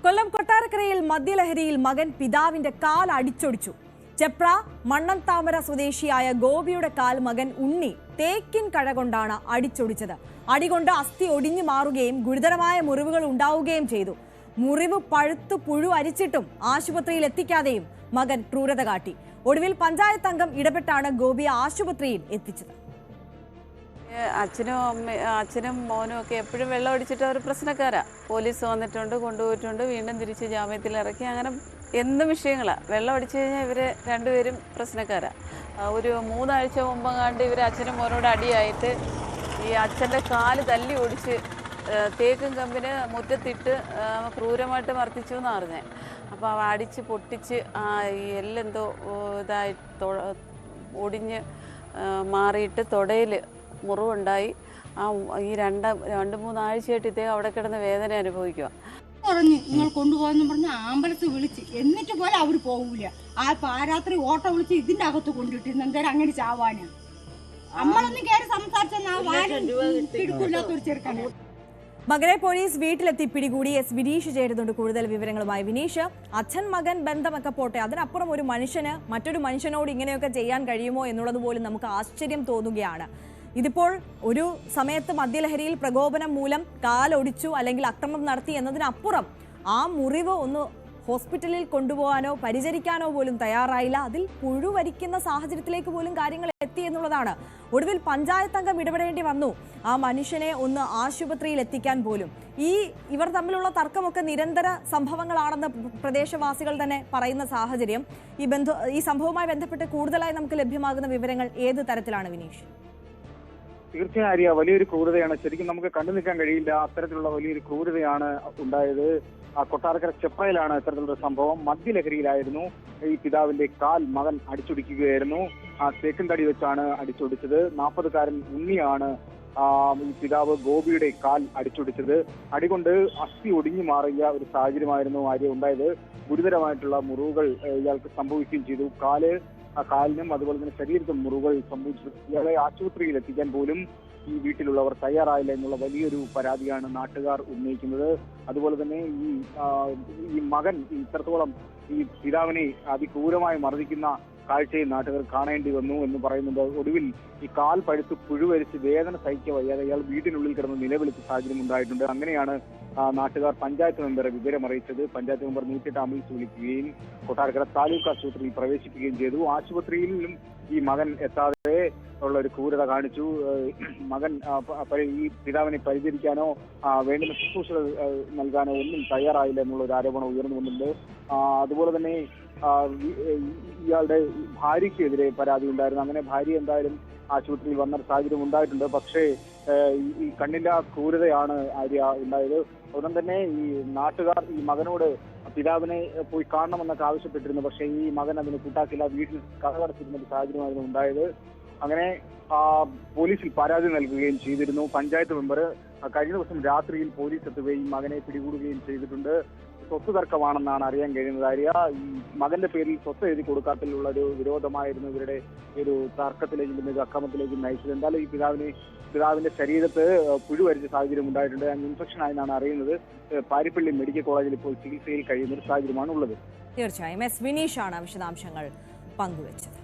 കൊല്ലം കൊട്ടാരക്കരയിൽ മദ്യലഹരിയിൽ മകൻ പിതാവിന്റെ കാൽ അടിച്ചൊടിച്ചു. ചെപ്ര മണ്ണൻതാമര സ്വദേശിയായ ഗോപിയുടെ കാൽ മകൻ ഉണ്ണി തേക്കിൻ കഴ കൊണ്ടാണ് അടിച്ചൊടിച്ചത്. അടികൊണ്ട് അസ്ഥി ഒടിഞ്ഞു മാറുകയും ഗുരുതരമായ മുറിവുകൾ ഉണ്ടാവുകയും ചെയ്തു. മുറിവ് പഴുത്തു പുഴു അരിച്ചിട്ടും ആശുപത്രിയിൽ എത്തിക്കാതെയും മകൻ ക്രൂരത കാട്ടി. ഒടുവിൽ പഞ്ചായത്ത് അംഗം ഇടപെട്ടാണ് ഗോപിയെ ആശുപത്രിയിൽ എത്തിച്ചത്. അച്ഛനും മോനും ഒക്കെ എപ്പോഴും വെള്ളം അടിച്ചിട്ട് അവർ പ്രശ്നക്കാരാ. പോലീസ് വന്നിട്ടുണ്ട്, കൊണ്ടുപോയിട്ടുണ്ട്, വീണ്ടും തിരിച്ച് ജാമ്യത്തിൽ ഇറക്കി. അങ്ങനെ എന്ത് വിഷയങ്ങളാണ്. വെള്ളം അടിച്ചു കഴിഞ്ഞാൽ ഇവർ രണ്ടുപേരും പ്രശ്നക്കാരാ. ഒരു 3 ആഴ്ച മുമ്പങ്ങാണ്ട് ഇവർ അച്ഛനും മോനോട് അടിയായിട്ട് ഈ അച്ഛൻ്റെ കാല് തല്ലി ഒടിച്ച് തേക്കും കമ്പിന് മുറ്റത്തിട്ട് ക്രൂരമായിട്ട് മർദ്ദിച്ചു എന്നാണ് പറഞ്ഞത്. അപ്പോൾ അടിച്ച് പൊട്ടിച്ച് ഈ എല്ലെന്തോ ഇതായി ഒടിഞ്ഞ് മാറിയിട്ട് തൊടയിൽ മുറിവുണ്ടായി. ഈ 2-3 ആഴ്ചയായിട്ട് ഇദ്ദേഹം അവിടെ കിടന്ന് വേദന അനുഭവിക്കുക. പറഞ്ഞു നിങ്ങൾ കൊണ്ടുപോയെന്ന് പറഞ്ഞ് ആംബുലൻസ് വിളിച്ച് എന്നിട്ട് പോലെ അവർ പോകൂല. ആ പാരാത്രി ഓട്ടോ വിളിച്ച് ഇതിന്റെ അകത്ത് കൊണ്ടിട്ടിരുന്നു. എന്തായാലും അങ്ങനെ ചാവാനാ. നമ്മളൊന്നും കയറി സംസാരിച്ചൊരു ചെറുക്കാണ്. മകനെ പോലീസ് വീട്ടിലെത്തി പിടികൂടി. എസ് വിനീഷ് ചേരുന്നുണ്ട് കൂടുതൽ വിവരങ്ങളുമായി. വിനീഷ്, അച്ഛൻ മകൻ ബന്ധമൊക്കെ പോട്ടെ, അതിനപ്പുറം ഒരു മനുഷ്യന് മറ്റൊരു മനുഷ്യനോട് ഇങ്ങനെയൊക്കെ ചെയ്യാൻ കഴിയുമോ എന്നുള്ളത് പോലും നമുക്ക് ആശ്ചര്യം തോന്നുകയാണ്. ഇതിപ്പോൾ ഒരു സമയത്ത് മദ്യലഹരിയിൽ പ്രകോപനം മൂലം കാലൊടിച്ചു അല്ലെങ്കിൽ അക്രമം നടത്തി എന്നതിനപ്പുറം ആ മുറിവ് ഒന്ന് ഹോസ്പിറ്റലിൽ കൊണ്ടുപോകാനോ പരിചരിക്കാനോ പോലും തയ്യാറായില്ല. അതിൽ പുഴുവരിക്കുന്ന സാഹചര്യത്തിലേക്ക് പോലും കാര്യങ്ങൾ എത്തി എന്നുള്ളതാണ്. ഒടുവിൽ പഞ്ചായത്ത് അംഗം ഇടപെടേണ്ടി വന്നു ആ മനുഷ്യനെ ഒന്ന് ആശുപത്രിയിൽ എത്തിക്കാൻ പോലും. ഇവർ തമ്മിലുള്ള തർക്കമൊക്കെ നിരന്തര സംഭവങ്ങളാണെന്ന് പ്രദേശവാസികൾ തന്നെ പറയുന്ന സാഹചര്യം. ഈ സംഭവവുമായി ബന്ധപ്പെട്ട് കൂടുതലായി നമുക്ക് ലഭ്യമാകുന്ന വിവരങ്ങൾ ഏത് തരത്തിലാണ് വിനീഷ്? തീർച്ചയായും വലിയൊരു ക്രൂരതയാണ്. ശരിക്കും നമുക്ക് കണ്ടു നിൽക്കാൻ കഴിയില്ല. അത്തരത്തിലുള്ള വലിയൊരു ക്രൂരതയാണ് ഉണ്ടായത്. കൊട്ടാരക്കര ചെപ്രയിലാണ് ഇത്തരത്തിലുള്ള സംഭവം. മദ്യലഹരിയിലായിരുന്നു ഈ പിതാവിന്റെ കാൽ മകൻ അടിച്ചൊടിക്കുകയായിരുന്നു. തേക്കിൻ തടി വെച്ചാണ് അടിച്ചൊടിച്ചത്. 40-കാരൻ ഉണ്ണിയാണ് ഈ പിതാവ് ഗോപിയുടെ കാൽ അടിച്ചൊടിച്ചത്. അടികൊണ്ട് അസ്ഥി ഒടിഞ്ഞു മാറിയ ഒരു സാഹചര്യമായിരുന്നു ഉണ്ടായത്. ഗുരുതരമായിട്ടുള്ള മുറിവുകൾ ഇയാൾക്ക് സംഭവിക്കുകയും ചെയ്തു. കാലിനും അതുപോലെ തന്നെ ശരീരത്തിനും മുറിവുകൾ സംഭവിച്ചു. ഇയാളെ ആശുപത്രിയിൽ എത്തിക്കാൻ പോലും ഈ വീട്ടിലുള്ളവർ തയ്യാറായില്ല എന്നുള്ള വലിയൊരു പരാതിയാണ് നാട്ടുകാർ ഉന്നയിക്കുന്നത്. അതുപോലെ തന്നെ ഈ മകൻ ഇത്രത്തോളം ഈ പിതാവിനെ അതിക്രൂരമായി മർദ്ദിക്കുന്ന കാഴ്ചയിൽ നാട്ടുകാർ കാണേണ്ടി വന്നു എന്ന് പറയുന്നുണ്ട്. ഒടുവിൽ ഈ കാൽ പഴുത്ത് പുഴുവരിച്ച് വേദന സഹിക്കുക വയ്യാതെ ഇയാൾ വീട്ടിനുള്ളിൽ കിടന്ന് നിലവിളിച്ച സാഹചര്യം ഉണ്ടായിട്ടുണ്ട്. അങ്ങനെയാണ് നാട്ടുകാർ പഞ്ചായത്ത് മെമ്പറെ വിവരമറിയിച്ചത്. പഞ്ചായത്ത് മെമ്പർ 108 ആംബുലൻസ് വിളിക്കുകയും കൊട്ടാരക്കര താലൂക്ക് ആശുപത്രിയിൽ പ്രവേശിപ്പിക്കുകയും ചെയ്തു. ആശുപത്രിയിലും ഈ മകൻ എത്താതെ ഉള്ള ഒരു ക്രൂരത കാണിച്ചു. മകൻ ഈ പിതാവിനെ പരിചരിക്കാനോ വേണ്ടുന്ന ശുശ്രൂഷകൾ നൽകാനോ ഒന്നും തയ്യാറായില്ല എന്നുള്ള ഒരു ആരോപണം ഉയർന്നു വന്നിട്ടുണ്ട്. അതുപോലെ തന്നെ ഇയാളുടെ ഭാര്യയ്ക്കെതിരെ പരാതി ഉണ്ടായിരുന്നു. അങ്ങനെ ഭാര്യ എന്തായാലും ആശുപത്രിയിൽ വന്ന സാഹചര്യം ഉണ്ടായിട്ടുണ്ട്. പക്ഷേ ഈ കണ്ണിന്റെ ക്രൂരതയാണ് ഉണ്ടായത്. ഉടൻ തന്നെ ഈ നാട്ടുകാർ ഈ മകനോട് പിതാവിനെ പോയി കാണണമെന്നൊക്കെ ആവശ്യപ്പെട്ടിരുന്നു. പക്ഷേ ഈ മകൻ അതിന് കൂട്ടാക്കില്ല. വീട്ടിൽ കഥകടച്ചിരുന്ന ഒരു സാഹചര്യമായിരുന്നു ഉണ്ടായത്. അങ്ങനെ പോലീസിൽ പരാതി നൽകുകയും ചെയ്തിരുന്നു. പഞ്ചായത്ത് മെമ്പർ കഴിഞ്ഞ ദിവസം രാത്രിയിൽ പോലീസ് എത്തുകയും മകനെ പിടികൂടുകയും ചെയ്തിട്ടുണ്ട്. സ്വത്ത് തർക്കമാണെന്നാണ് അറിയാൻ കഴിയുന്നത്. ഈ മകന്റെ പേരിൽ സ്വത്ത് എഴുതി കൊടുക്കാത്തതിലുള്ള ഒരു വിരോധമായിരുന്നു ഇവരുടെ ഒരു തർക്കത്തിലേക്കും അക്രമത്തിലേക്കും നയിച്ചത്. എന്തായാലും ഈ പിതാവിന്റെ ശരീരത്ത് പുഴുവരിച്ച സാഹചര്യം ഉണ്ടായിട്ടുണ്ട്. ഇൻഫെക്ഷൻ ആയെന്നാണ് അറിയുന്നത്. പാരിപ്പള്ളി മെഡിക്കൽ കോളേജിൽ ഇപ്പോൾ ചികിത്സയിൽ കഴിയുന്ന ഒരു സാഹചര്യമാണ് ഉള്ളത്. തീർച്ചയായും എസ് വിനീഷാണ് വിശദാംശങ്ങൾ പങ്കുവച്ചത്.